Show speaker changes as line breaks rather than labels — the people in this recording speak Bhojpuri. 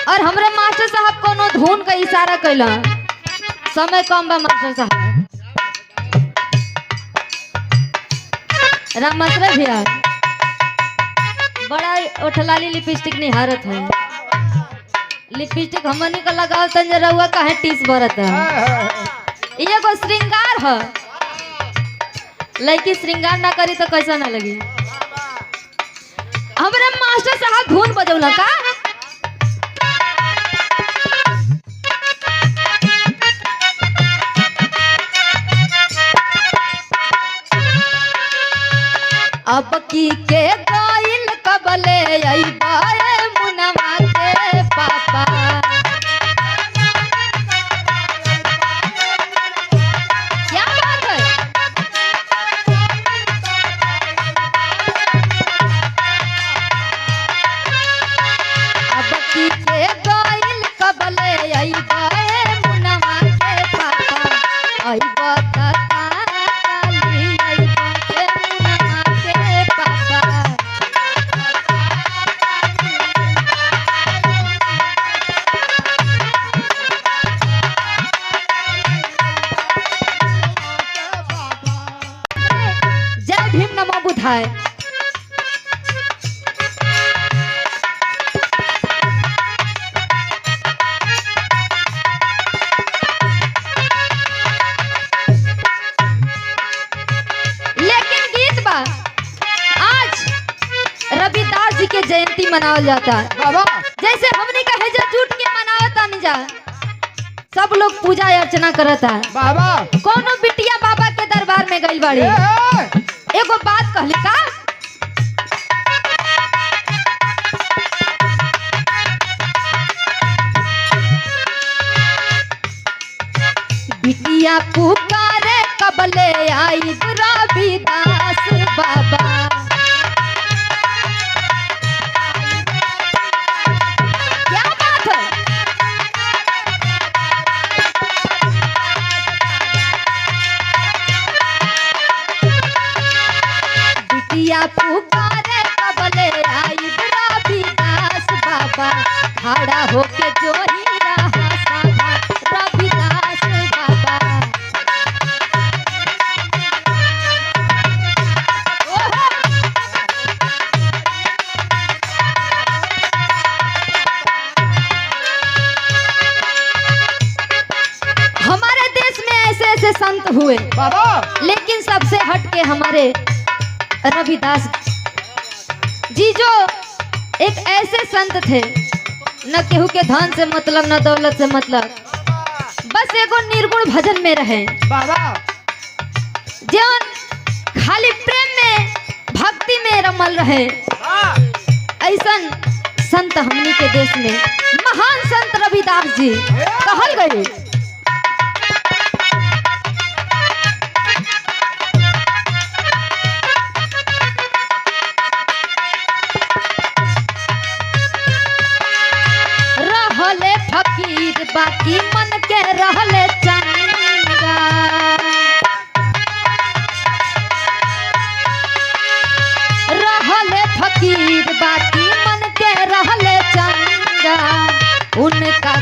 और हमरे मास्टर साहब कोनो धुन का इशारा कैला, समय कम बा मास्टर साहब। राम मास्टर भैया बड़ा ओठलाली लिपस्टिक निहारत है। लिपस्टिक हमनी का लगाव तन रउआ काहे टीस भरत है। ये को श्रृंगार है, लड़की श्रृंगार ना करी तो कैसा ना लगी। हमरे मास्टर साहब धुन बजौला का अब की के गाइल कबले आई बाए मुनवा के पापा। क्या बात है। अब की के गाइल कबले आई बाए मुनवा के पापा। आई बता भीम नमो बुधाय। लेकिन गीत बा आज रविदास जी के जयंती मनावल जाता है बाबा। जैसे हमने कहे जो जुट के मनावता नहीं जा, सब लोग पूजा अर्चना करता है बाबा। कोनो बिटिया बाबा के दरबार में गई बाड़ी, एगो बात कहली का बिटिया पुकारे कबले आई रविदास बाबा। क्या बात है। बिटिया पुकारे कबले आई रविदास बाबा। खड़ा होके जोही रहा साधा रविदास बाबा। हमारे देश में ऐसे ऐसे संत हुए बाबा, लेकिन सबसे हटके हमारे रविदास जी जो एक ऐसे संत थे, न केहू के धन से मतलब न दौलत से मतलब, बस एगो निर्गुण भजन में रहे बाबा। जौन खाली प्रेम में भक्ति में रमल रहे, ऐसन संत हमनी के देश में महान संत रविदास जी कहल गए। फकीर बाकी मन के रहले चंगा। रहले फकीर बाकी मन के रहले चंगा। उनका